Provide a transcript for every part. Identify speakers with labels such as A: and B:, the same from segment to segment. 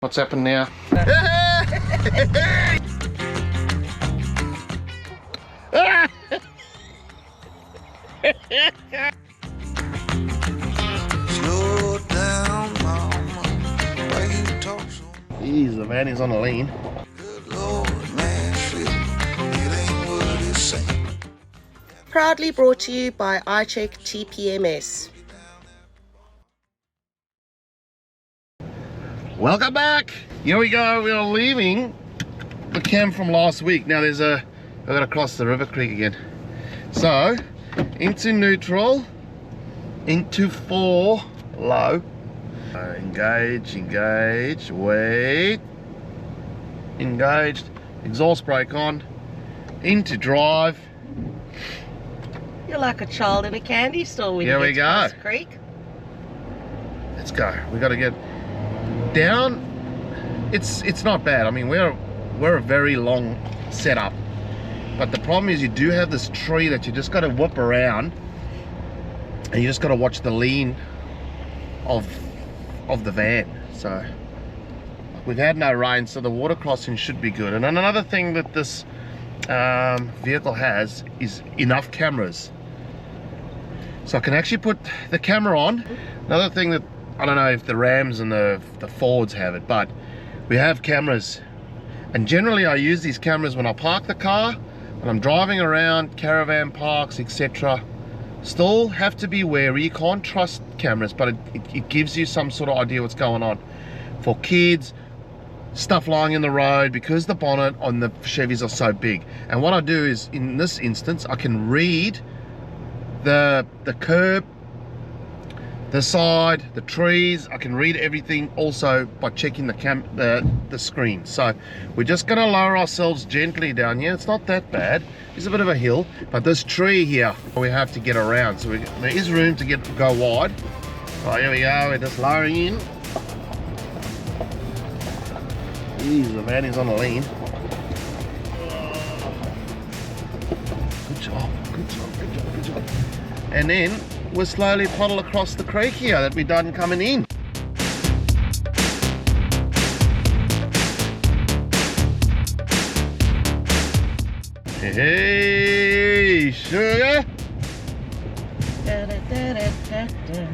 A: What's happened now?
B: Slow down, mama. Why you talk so?
A: Jeez, the man is on a lean.
B: Good Lord, Nashville. It ain't what it seems.
C: Proudly brought to you by iCheck TPMS.
A: Welcome back. Here we go. We are leaving the camp from last week. Now I've got to cross the river creek again. So into neutral, into 4 low. Engage, wait, engaged, exhaust brake on, into drive.
C: You're like a child in a candy store when
A: Here
C: you
A: we
C: get
A: go.
C: past the creek.
A: Let's go. We got to get down. It's not bad. I mean, we're a very long setup, but the problem is you do have this tree that you just got to whip around, and you just got to watch the lean of the van. So we've had no rain, so the water crossing should be good. And then another thing that this vehicle has is enough cameras, so I can actually put the camera on. Another thing that I don't know if the Rams and the Fords have it, but we have cameras, and generally I use these cameras when I park the car, when I'm driving around caravan parks, etc. Still have to be wary. You can't trust cameras, but it gives you some sort of idea what's going on. For kids, stuff lying in the road, because the bonnet on the Chevys are so big. And what I do is, in this instance, I can read the curb, the side, the trees. I can read everything also by checking the screen. So we're just going to lower ourselves gently down here. It's not that bad. It's a bit of a hill, but this tree here we have to get around, so there is room to go wide. Oh, here we go. We're just lowering in. Jeez, the man is on a lean. Good job, good job, good job, good job. And then we'll slowly puddle across the creek here that we done coming in. Hey, sugar.
C: Da, da, da, da, da, da.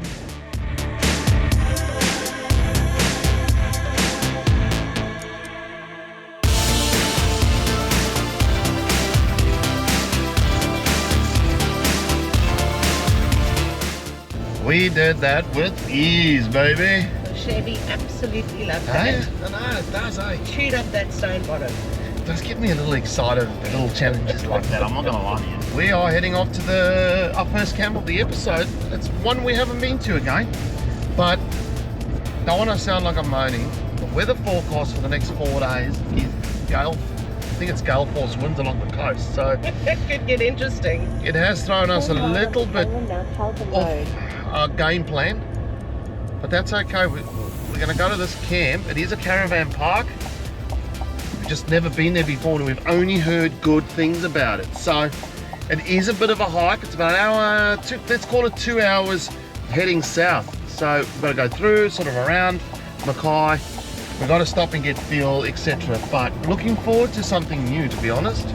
A: We did that with ease, baby.
C: The Chevy absolutely loved
A: Hey?
C: that.
A: I know, it does, eh?
C: Chewed up that stone bottom.
A: It does get me a little excited, the little challenges like that, I'm not gonna lie to you. We are heading off to our first camp of the episode. It's one we haven't been to again, but don't want to sound like I'm moaning. The weather forecast for the next 4 days is gale. I think it's gale force winds along the coast, so
C: That could get interesting.
A: it has thrown us a little bit off our game plan, but that's okay. We're going to go to this camp. It is a caravan park. We've just never been there before, and we've only heard good things about it. So it is a bit of a hike. It's about an hour, let's call it 2 hours heading south. So we've got to go through, sort of around Mackay. We've got to stop and get fuel, etc. But looking forward to something new, to be honest.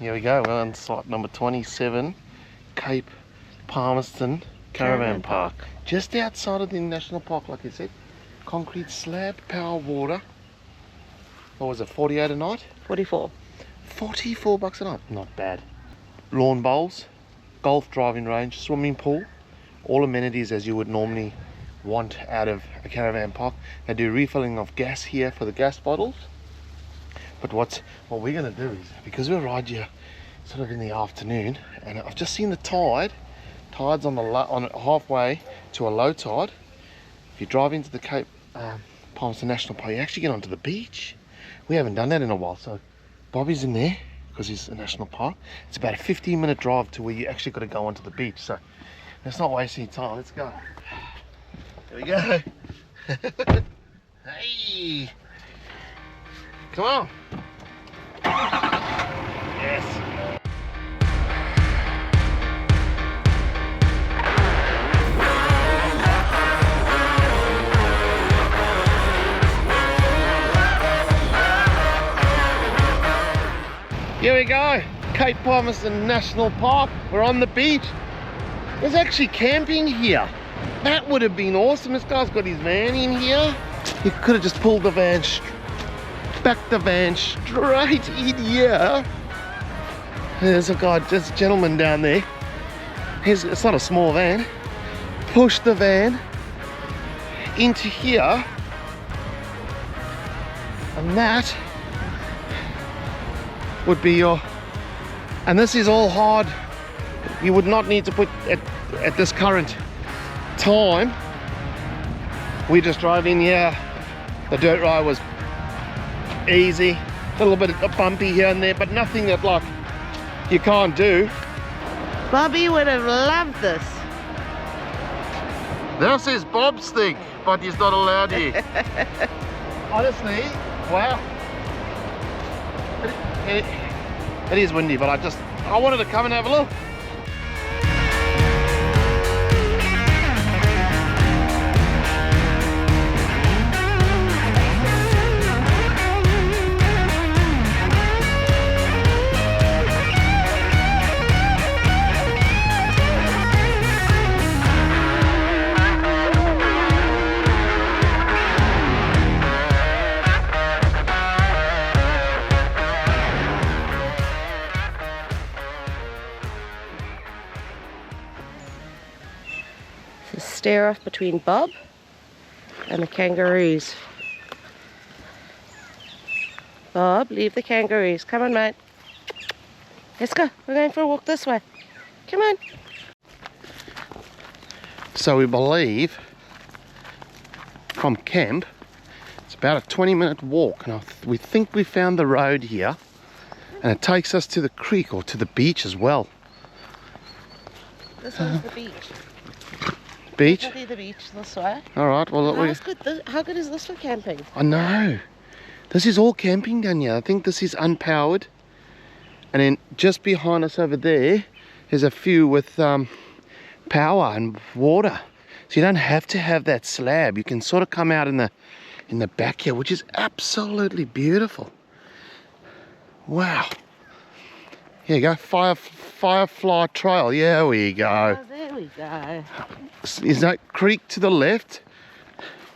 A: Here we go, we're on site number 27, Cape Palmerston Caravan Park. Just outside of the national park, like I said. Concrete slab, power water. What was it, 48 a night?
C: 44.
A: 44 bucks a night, not bad. Lawn bowls, golf driving range, swimming pool, all amenities as you would normally want out of a caravan park. They do refilling of gas here for the gas bottles. But what we're going to do is, because we ride here sort of in the afternoon, and I've just seen the tide's on halfway to a low tide. If you drive into the Cape Palmerston National Park, you actually get onto the beach. We haven't done that in a while, so Bobby's in there because he's a national park. It's about a 15-minute drive to where you actually got to go onto the beach, so let's not waste any time. Let's go. Here we go. Hey! Come on. Yes. Here we go, Cape Palmerston National Park. We're on the beach. There's actually camping here. That would have been awesome. This guy's got his van in here. He could have just pulled the van, backed the van straight in here. There's a guy, there's a gentleman down there. It's not a small van. Push the van into here. And that would be your, and this is all hard. You would not need to put at this current time. We just drove in here. The dirt ride was easy, a little bit bumpy here and there, but nothing that like you can't do.
C: Bobby would have loved this.
A: This is Bob's thing, but he's not allowed here. Honestly, wow. It is windy, but I wanted to come and have a look.
C: Stare off between Bob and the kangaroos. Bob, leave the kangaroos. Come on, mate. Let's go. We're going for a walk this way. Come on.
A: So we believe from camp, it's about a 20-minute walk, and we think we found the road here, and it takes us to the creek or to the beach as well.
C: This one's the beach.
A: Beach?
C: Definitely the beach this way.
A: All right. Well,
C: How good is this for camping?
A: I know. This is all camping down here. I think this is unpowered. And then just behind us over there is a few with power and water. So you don't have to have that slab. You can sort of come out in the back here, which is absolutely beautiful. Wow. Here you go. Firefly Trail. Here we go.
C: Oh, there we go.
A: Is that creek to the left?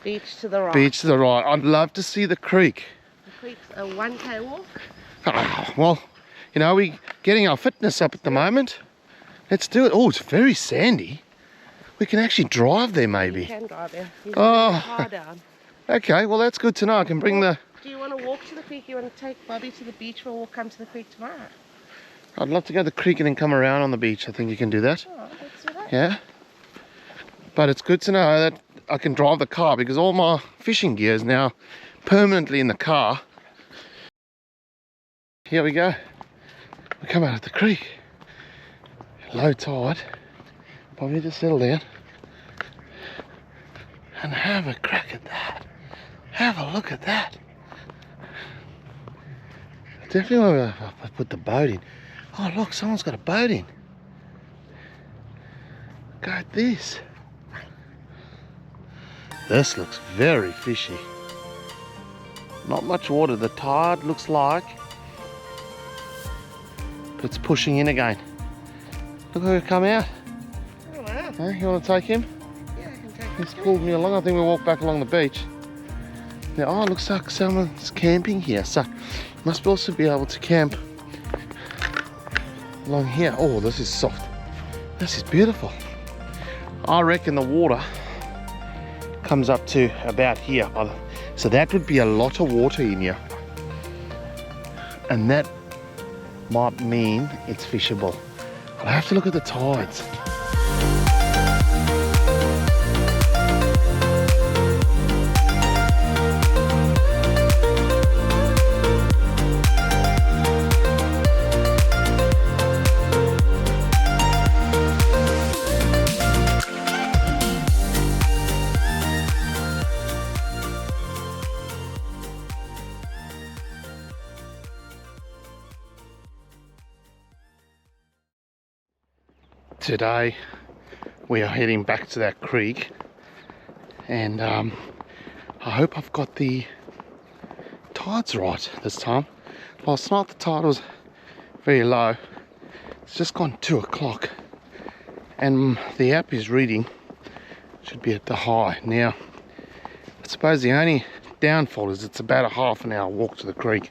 C: Beach to the right.
A: Beach to the right. I'd love to see the creek.
C: The creek's a 1K walk.
A: Oh, well, you know, we're getting our fitness up at the moment. Let's do it. Oh, it's very sandy. We can actually drive there maybe.
C: You can drive there. He's
A: Oh.
C: the car down.
A: Okay, well that's good to know. I can bring the...
C: Do you want to walk to the creek? You want to take Bobby to the beach, or we'll come to the creek tomorrow?
A: I'd love to go to the creek and then come around on the beach. I think you can do that.
C: Oh, let's do that.
A: Yeah. But it's good to know that I can drive the car because all my fishing gear is now permanently in the car. Here we go. We come out of the creek. Low tide. Probably just settle down. And have a crack at that. Have a look at that. Definitely want to put the boat in. Oh look, someone's got a boat in. Go at this. This looks very fishy. Not much water. The tide looks like it's pushing in again. Look who come out.
C: Oh, wow.
A: Huh? You want to take him?
C: Yeah, I can take
A: He's pulled me along. I think we'll walk back along the beach. Yeah, oh, it looks like someone's camping here. So must also be able to camp along here. Oh, this is soft. This is beautiful. I reckon the water comes up to about here. So that would be a lot of water in here. And that might mean it's fishable. I'll have to look at the tides. today we are heading back to that creek, and I hope I've got the tides right this time. Last night the tide was very low. It's just gone 2 o'clock and the app is reading should be at the high. Now I suppose the only downfall is it's about a half an hour walk to the creek,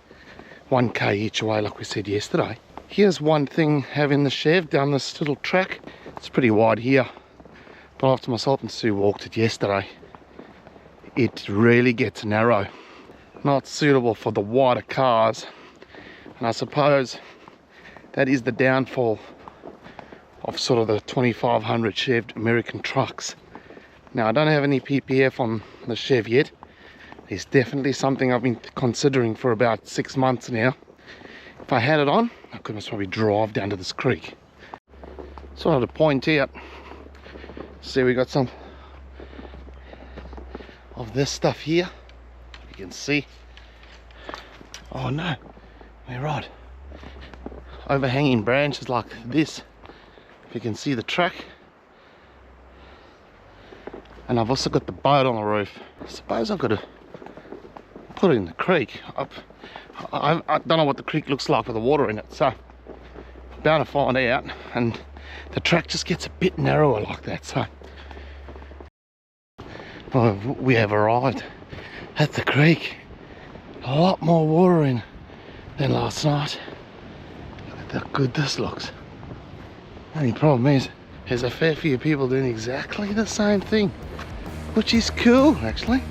A: 1k each way like we said yesterday. Here's one thing having the Chev down this little track. It's pretty wide here, but after myself and Sue walked it yesterday, it really gets narrow, not suitable for the wider cars, and I suppose that is the downfall of sort of the 2500 Chev American trucks. Now I don't have any PPF on the Chev yet. It's definitely something I've been considering for about 6 months now. If I had it on, I could most probably drive down to this creek. So I wanted to point out, see we got some of this stuff here. You can see. Oh no, we're right. Overhanging branches like this. If you can see the track. And I've also got the boat on the roof. I suppose I've got to put it in the creek. I don't know what the creek looks like with the water in it, so I'm bound to find out. And the track just gets a bit narrower like that, so well, we have arrived at the creek. A lot more water in than last night. Look at how good this looks. The only problem is there's a fair few people doing exactly the same thing, which is cool actually.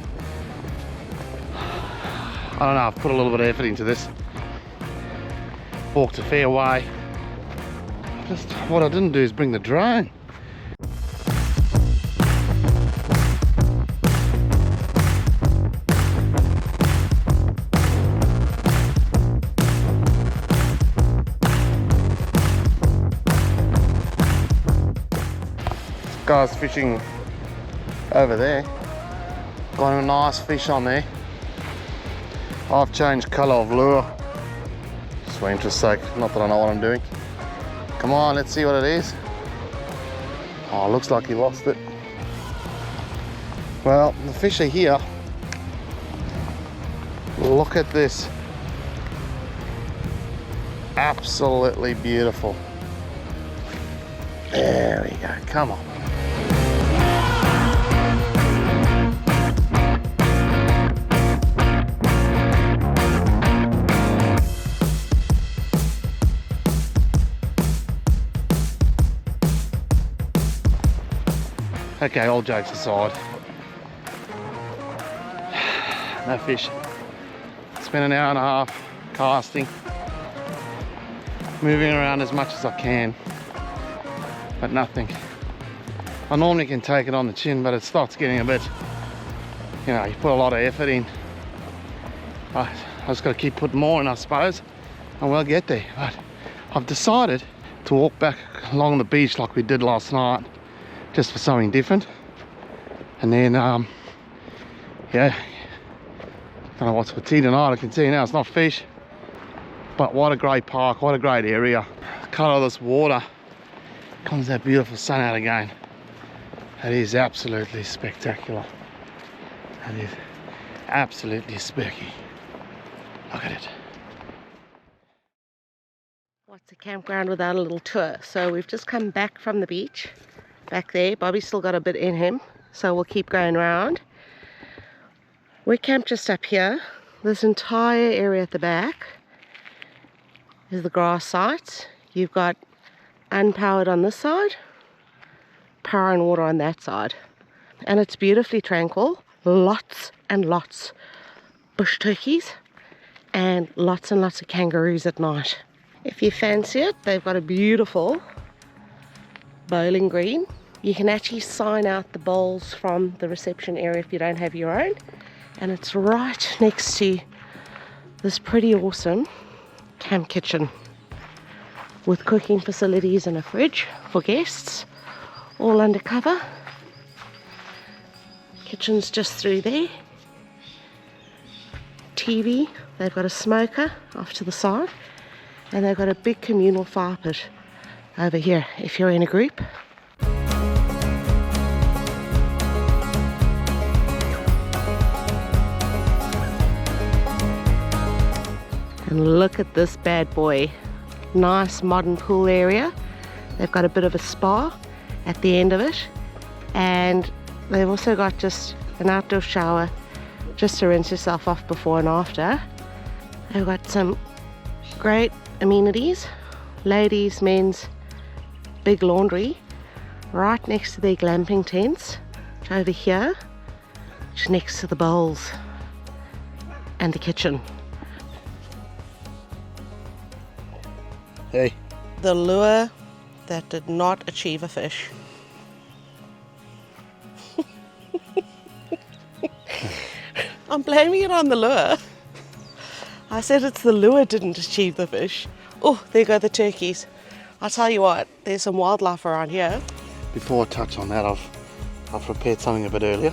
A: I don't know, I've put a little bit of effort into this. Walked a fair way. Just what I didn't do is bring the drone. This guy's fishing over there. Got a nice fish on there. I've changed colour of lure, just for interest's sake, not that I know what I'm doing. Come on, let's see what it is. Oh, looks like he lost it. Well, the fish are here. Look at this. Absolutely beautiful. There we go, come on. Okay, all jokes aside, no fish. Spent an hour and a half casting, moving around as much as I can, but nothing. I normally can take it on the chin, but it starts getting a bit, you know, you put a lot of effort in. But I just got to keep putting more in, I suppose, and we'll get there. But I've decided to walk back along the beach like we did last night, just for something different. And then yeah, don't know what's for tea tonight. I can tell you now it's not fish, but what a great park, what a great area. The colour of this water, comes that beautiful sun out again. That is absolutely spectacular. That is absolutely spooky. Look at it.
C: What's a campground without a little tour? So we've just come back from the beach. Back there, Bobby's still got a bit in him, so we'll keep going around. We're camped just up here. This entire area at the back is the grass site. You've got unpowered on this side, power and water on that side, and it's beautifully tranquil. Lots and lots bush turkeys and lots of kangaroos at night. If you fancy it, they've got a beautiful bowling green. You can actually sign out the bowls from the reception area if you don't have your own, and it's right next to this pretty awesome camp kitchen with cooking facilities and a fridge for guests, all undercover. Kitchen's just through there. TV, they've got a smoker off to the side, and they've got a big communal fire pit over here if you're in a group. And look at this bad boy. Nice modern pool area. They've got a bit of a spa at the end of it, and they've also got just an outdoor shower just to rinse yourself off before and after. They've got some great amenities, ladies, men's, big laundry right next to their glamping tents, which over here, which is next to the bowls and the kitchen.
A: Hey.
C: The lure that did not achieve a fish. I'm blaming it on the lure. I said it's the lure didn't achieve the fish. Oh, there go the turkeys. I'll tell you what, there's some wildlife around here.
A: Before I touch on that, I've prepared something a bit earlier.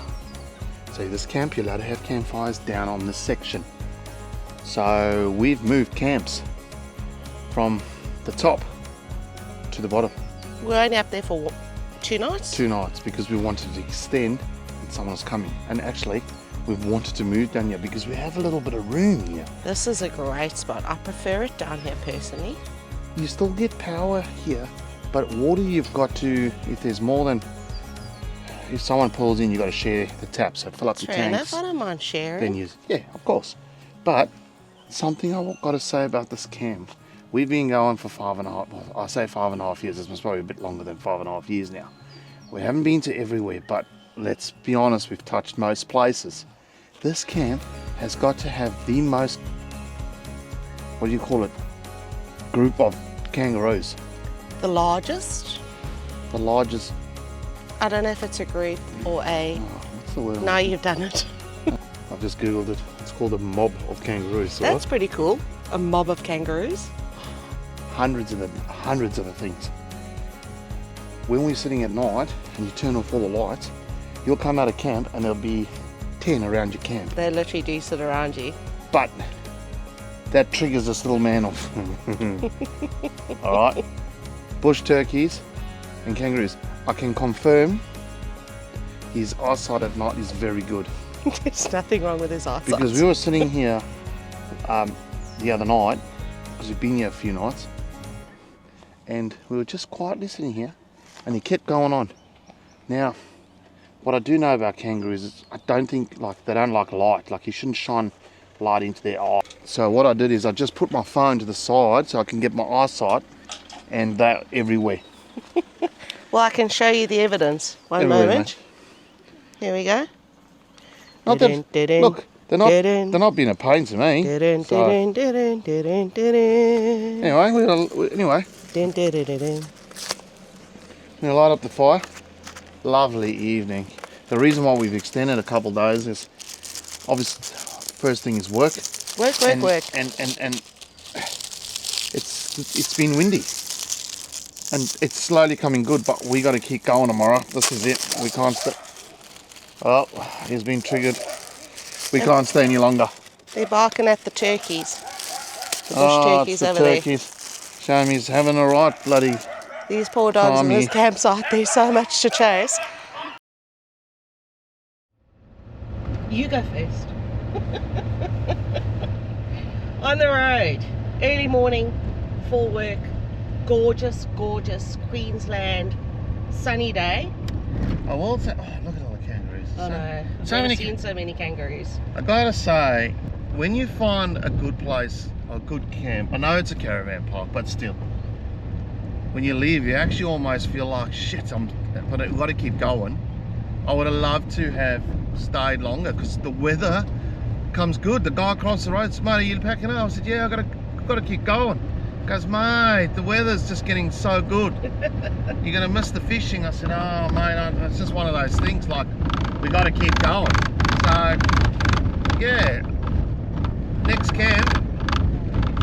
A: See, this camp, you're allowed to have campfires down on this section. So we've moved camps from the top to the bottom.
C: We're only up there for 2 nights?
A: 2 nights, because we wanted to extend and someone was coming. And actually, we've wanted to move down here because we have a little bit of room here.
C: This is a great spot. I prefer it down here personally.
A: You still get power here, but water you've got to, if there's more than, if someone pulls in, you've got to share the tap, so fill up your
C: Fair
A: tanks.
C: enough, I don't mind sharing.
A: Then use, yeah, of course. But something I've got to say about this camp, we've been going for 5.5, well, I say 5.5 years, it's probably a bit longer than 5.5 years now. We haven't been to everywhere, but let's be honest, we've touched most places. This camp has got to have the most, what do you call it, group of kangaroos.
C: The largest?
A: The largest,
C: I don't know if it's a group or a...
A: what's the word?
C: Now you've done it.
A: I've just googled it. It's called a mob of kangaroos. So
C: That's pretty cool. A mob of kangaroos.
A: hundreds of the things. When we're sitting at night and you turn off all the lights, you'll come out of camp and there'll be 10 around your camp.
C: They literally do sit around you.
A: But that triggers this little man off. All right, bush turkeys and kangaroos. I can confirm his eyesight at night is very good.
C: There's nothing wrong with his eyesight.
A: Because we were sitting here the other night, because we've been here a few nights, and we were just quietly sitting here, and he kept going on. Now, what I do know about kangaroos is I don't think, like, they don't like light. Like, you shouldn't shine light into their eye. So what I did is I just put my phone to the side so I can get my eyesight, and they're everywhere.
C: Well, I can show you the evidence. One
A: Everywhere,
C: moment.
A: mate.
C: Here we go.
A: Not that, look, they're not being a pain to me. So, anyway, we're gonna light up the fire. Lovely evening. The reason why we've extended a couple of days is obviously first thing is work.
C: Work.
A: And it's been windy. And it's slowly coming good, but we got to keep going tomorrow. This is it. We can't stay. Oh, he's been triggered. We can't stay any longer.
C: They're barking at the turkeys. The bush turkeys
A: it's the
C: over
A: turkeys. Shame he's having a right bloody.
C: there. These poor dogs in this campsite, there's so much to chase. You go first. On the road, early morning, for work, gorgeous Queensland, sunny day.
A: I will say, look at all the kangaroos.
C: I know, I've
A: so
C: never
A: many
C: seen so many kangaroos.
A: I gotta say, when you find a good place, a good camp, I know it's a caravan park, but still, when you leave, you actually almost feel like, shit, but I've got to keep going. I would have loved to have stayed longer because the weather comes good. The guy across the road said, mate, are you packing up? I said, yeah, I've got to keep going. He goes, mate, the weather's just getting so good. You're going to miss the fishing. I said, oh, mate, it's just one of those things, like, we got to keep going. So, yeah, next camp,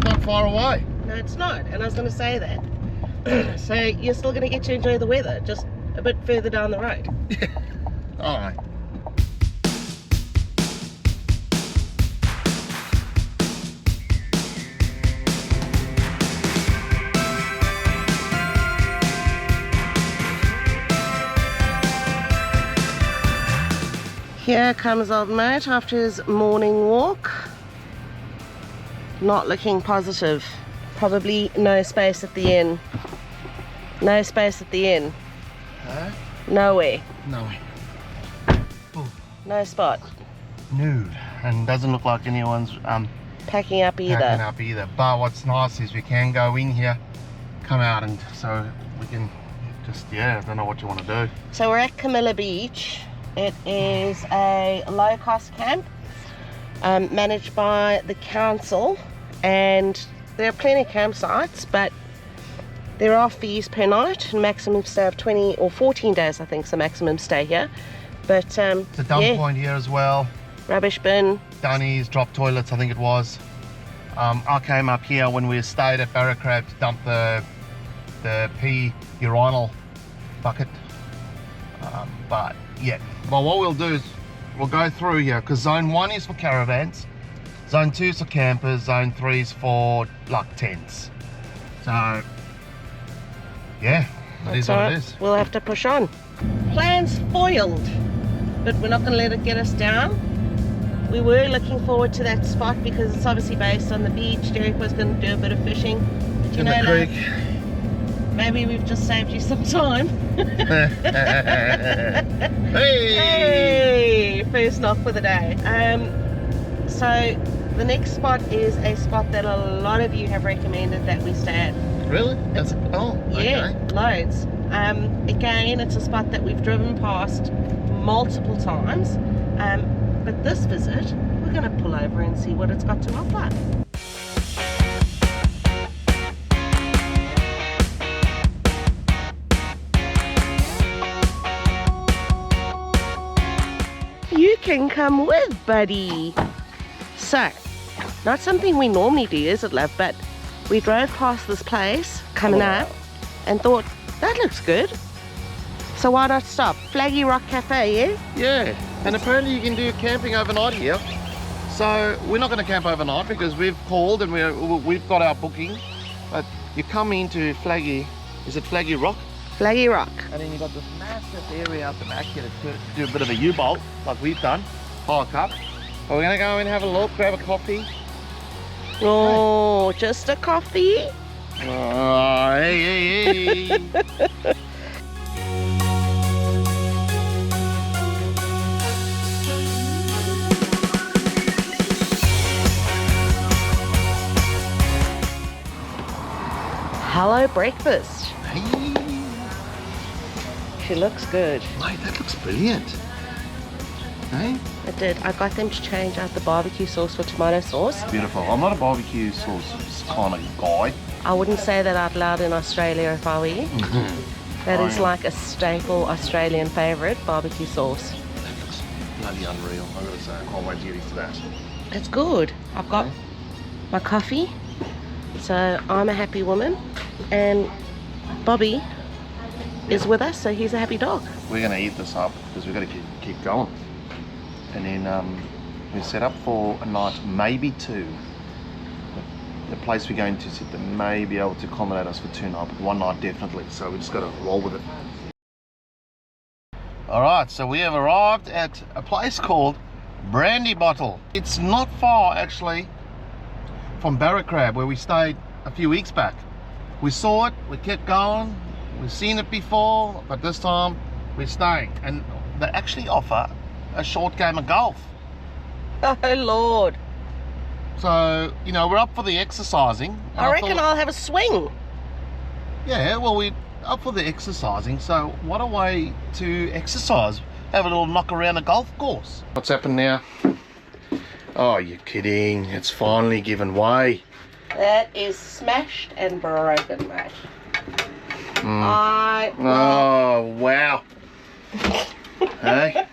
A: not far away.
C: No, it's not, and I was going to say that. So you're still going to get to enjoy the weather, just a bit further down the road.
A: All right.
C: Here comes old mate after his morning walk. Not looking positive. Probably no space at the inn. No space at the inn.
A: Huh?
C: Nowhere.
A: No way.
C: No spot.
A: Nude. And doesn't look like anyone's
C: Packing up either.
A: packing up either. But what's nice is we can go in here, come out, and so we can just, yeah, I don't know what you want to do.
C: So we're at Camilla Beach. It is a low-cost camp managed by the council, and there are plenty of campsites, but there are fees per night, maximum stay of 20 or 14 days I think is the maximum stay here. But
A: It's a dump
C: yeah,
A: point here as well.
C: rubbish bin.
A: Dunnies, drop toilets, I think it was. I came up here when we stayed at Barracrab to dump the pea urinal bucket. But yeah, well, what we'll do is we'll go through here, because zone 1 is for caravans, zone 2 is for campers, zone 3 is for like tents. So yeah, it is what it is.
C: We'll have to push on. Plans foiled, but we're not going to let it get us down. We were looking forward to that spot because it's obviously based on the beach. Derek was going to do a bit of fishing. But you
A: In
C: know,
A: the
C: love,
A: creek.
C: maybe we've just saved you some time.
A: Hey!
C: Hey! First knock for the day. So the next spot is a spot that a lot of you have recommended that we stay at.
A: Really? That's, oh,
C: Yeah,
A: okay.
C: loads. Again, it's a spot that we've driven past multiple times. But this visit, we're going to pull over and see what it's got to offer. You can come with, buddy. So, not something we normally do, is it, love? But we drove past this place coming up and thought, that looks good. So why not stop? Flaggy Rock Cafe, yeah?
A: Yeah, and apparently you can do camping overnight here. So we're not going to camp overnight because we've called and we've got our booking. But you come into Flaggy, is it Flaggy Rock?
C: Flaggy Rock.
A: And then you've got this massive area out the back here to do a bit of a U-bolt, like we've done, park up. But we're going to go and have a look, grab a coffee.
C: Oh, just a coffee?
A: Oh, hey.
C: Hello, breakfast.
A: Hey,
C: She looks good.
A: mate, that looks brilliant. Hey?
C: I did. I got them to change out the barbecue sauce for tomato sauce.
A: Beautiful. I'm not a barbecue sauce kind of guy.
C: I wouldn't say that out loud in Australia if I were you. That is like a staple Australian favourite, barbecue sauce.
A: That looks bloody unreal, I gotta say. I can't wait to get into that.
C: It's good. I've got my coffee, so I'm a happy woman, and Bobby is with us, so he's a happy dog.
A: We're gonna eat this up because we've got to keep going. And then we set up for a night, maybe 2. The place we're going to sit, they may be able to accommodate us for 2 nights, but 1 night definitely. So we just got to roll with it. All right, so we have arrived at a place called Brandy Bottle. It's not far actually from Barracrab where we stayed a few weeks back. We saw it, we kept going, we've seen it before, but this time we're staying. And they actually offer a short game of golf.
C: Oh Lord.
A: So, you know, we're up for the exercising. And
C: I reckon
A: thought,
C: I'll have a swing.
A: yeah, well, we're up for the exercising, so what a way to exercise. Have a little knock around a golf course. What's happened now? Oh, you're kidding. It's finally given way.
C: That is smashed and broken, mate.
A: Mm. Oh, wow. Hey?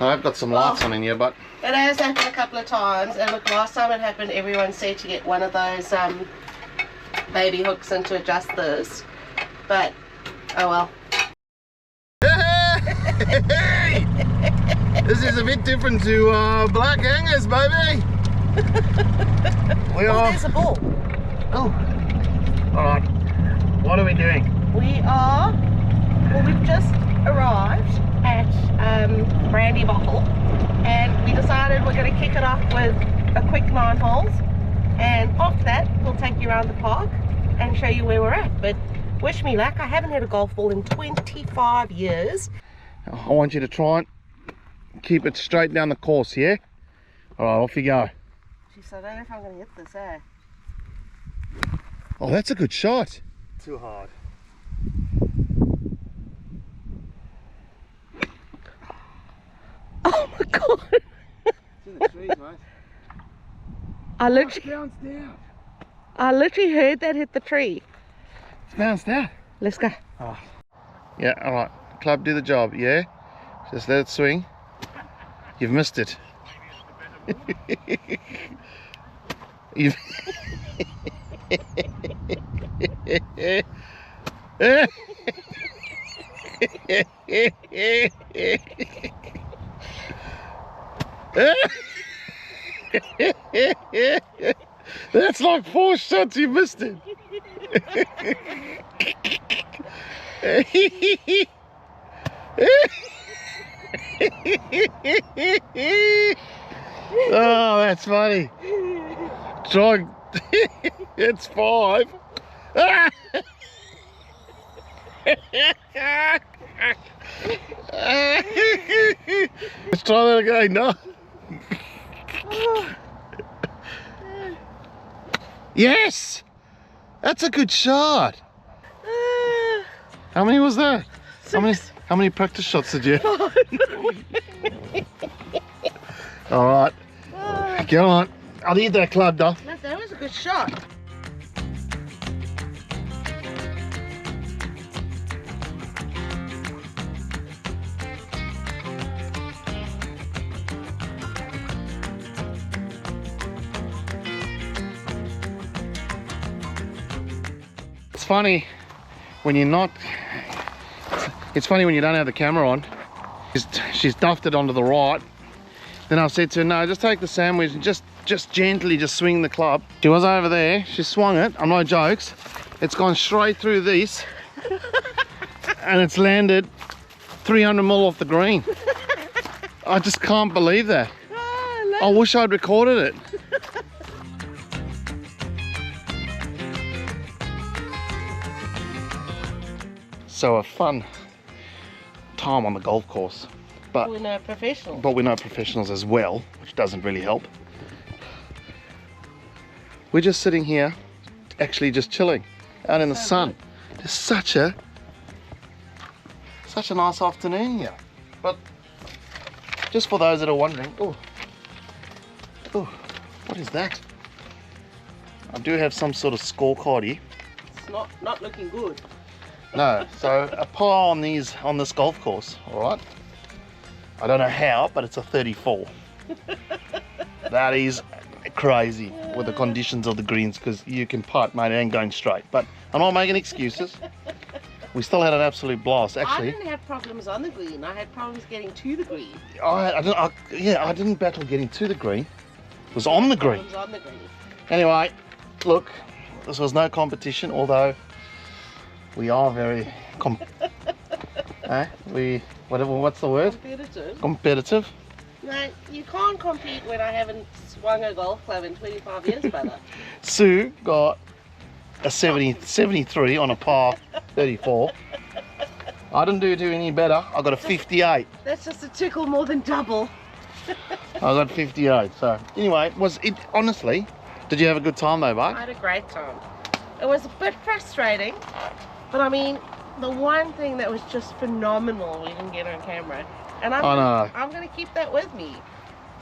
A: I've got some lights on in here, but...
C: It has happened a couple of times, and look, last time it happened, everyone said to get one of those baby hooks and to adjust this, but oh well.
A: Hey! This is a bit different to black hangers, baby. We
C: Oh,
A: are.
C: there's a ball.
A: Oh. All right. What are we doing?
C: We are. Well, we've just arrived at Brandy Bottle, and we decided we're going to kick it off with a quick 9 holes, and after that we'll take you around the park and show you where we're at. But wish me luck. I haven't had a golf ball in 25 years.
A: I want you to try and keep it straight down the course, yeah? Alright, off you go.
C: Jeez, I don't know if I'm going to hit this, eh?
A: Oh, that's a good shot.
D: Too hard.
C: Oh my god!
D: It's in the trees, mate.
C: I literally
D: Bounced down.
C: heard that hit the tree.
A: It's bounced out.
C: Let's go.
A: Oh. Yeah, alright. Club, do the job, yeah? Just let it swing. You've missed it. You've... That's like 4 shots, you missed it. Oh, that's funny. Try. It's 5. Let's try that again. No. Yes, that's a good shot. How many was that? How many practice shots did you have? All right, get on. I'll need that club, though.
C: That was a good shot.
A: It's funny when you're not. It's funny when you don't have the camera on. She's duffed it onto the right. Then I've said to her, no, just take the sandwich and just gently just swing the club. She was over there, she swung it, I'm no jokes. It's gone straight through this and it's landed 300 mil off the green. I just can't believe that. I wish I'd recorded it. So a fun time on the golf course. But
C: we're no professionals.
A: But we're no professionals as well, which doesn't really help. We're just sitting here, actually just chilling, out in the sun. It's such a nice afternoon here. But just for those that are wondering, oh, what is that? I do have some sort of scorecard here.
C: It's not looking good.
A: No, so a par on this golf course, all right? I don't know how, but it's a 34. That is crazy with the conditions of the greens, because you can putt, mate, it ain't going straight. But I'm not making excuses. We still had an absolute blast, actually.
C: I didn't have problems on the green. I had problems getting to the green.
A: I didn't battle getting to the green. It was on the green.
C: Problems on the green.
A: Anyway, look, this was no competition, although we are very what's the word?
C: Competitive.
A: Competitive.
C: No, you can't compete when I haven't swung a golf club in 25 years, brother.
A: Sue got a 73 on a par 34. I didn't do any better. I got a 58.
C: That's just a tickle more than double.
A: I got 58. So anyway, honestly, did you have a good time though, Bart?
C: I had a great time. It was a bit frustrating, but I mean, the one thing that was just phenomenal we didn't get on camera, and I'm going to keep that with me.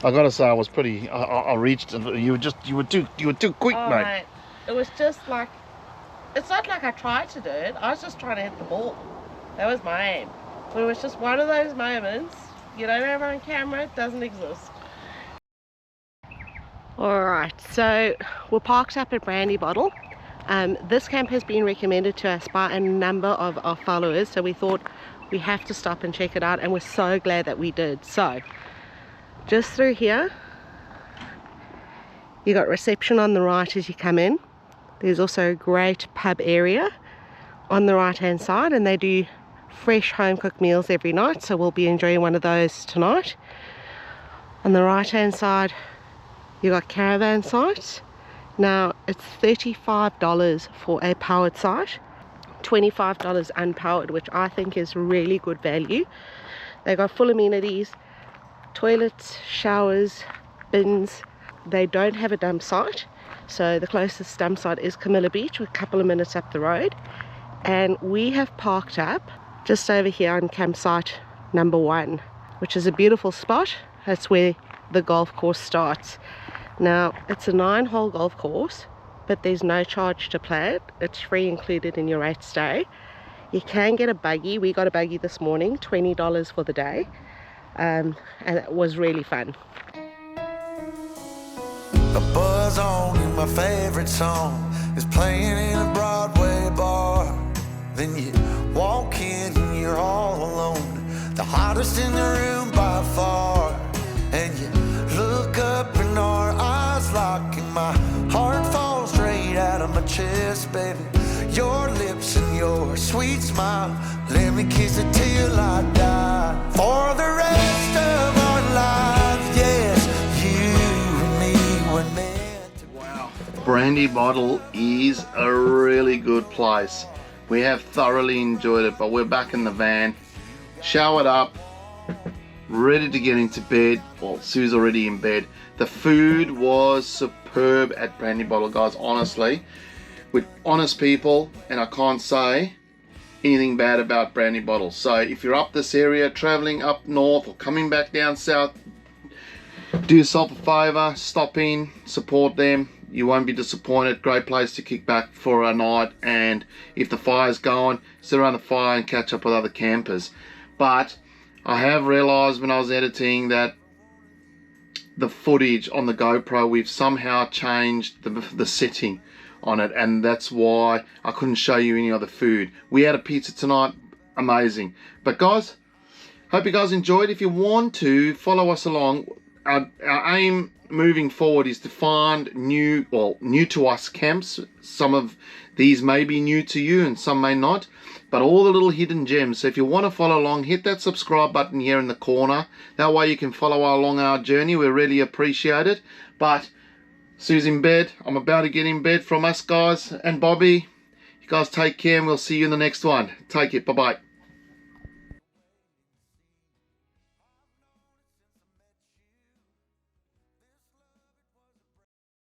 A: I gotta say, I was pretty. I reached, and you were too quick, mate.
C: Mate. It was just like, it's not like I tried to do it. I was just trying to hit the ball. That was my aim. But it was just one of those moments you don't have on camera. It doesn't exist. All right, so we're parked up at Brandy Bottle. This camp has been recommended to us by a number of our followers, so we thought we have to stop and check it out, and we're so glad that we did. So just through here, you got reception on the right as you come in. There's also a great pub area on the right hand side, and they do fresh home-cooked meals every night, so we'll be enjoying one of those tonight. On the right-hand side, you got caravan sites. Now, it's $35 for a powered site, $25 unpowered, which I think is really good value. They got full amenities, toilets, showers, bins. They don't have a dump site, so the closest dump site is Camilla Beach, a couple of minutes up the road. And we have parked up just over here on campsite number 1, which is a beautiful spot. That's where the golf course starts. Now, it's a 9-hole golf course, but there's no charge to play it. It's free included in your rate stay. You can get a buggy. We got a buggy this morning, $20 for the day, and it was really fun.
B: A buzz on and my favorite song is playing in a Broadway bar. Then you walk in and you're all alone, the hottest in the room by far. And you look up and our eyes lock and my heart falls straight out of my chest, baby. Your lips and your sweet smile, let me kiss it till I die. For the rest of our lives, yes, you and me were meant to.
A: Wow. Brandy Bottle is a really good place. We have thoroughly enjoyed it, but we're back in the van, showered up, ready to get into bed. Well, Sue's already in bed. The food was superb at Brandy Bottle, guys, honestly. With honest people, and I can't say anything bad about Brandy Bottle. So if you're up this area, traveling up north or coming back down south, do yourself a favor, stop in, support them. You won't be disappointed. Great place to kick back for a night, and if the fire's going, sit around the fire and catch up with other campers. But I have realized when I was editing that the footage on the GoPro, we've somehow changed the setting on it, and that's why I couldn't show you any other food. We had a pizza tonight, amazing. But guys, hope you guys enjoyed. If you want to follow us along, our aim moving forward is to find new to us camps. Some of these may be new to you and some may not, but all the little hidden gems. So if you want to follow along, hit that subscribe button here in the corner. That way you can follow along our journey. We really appreciate it. But Sue's in bed. I'm about to get in bed from us, guys, and Bobby. You guys take care, and we'll see you in the next one. Take it. Bye-bye.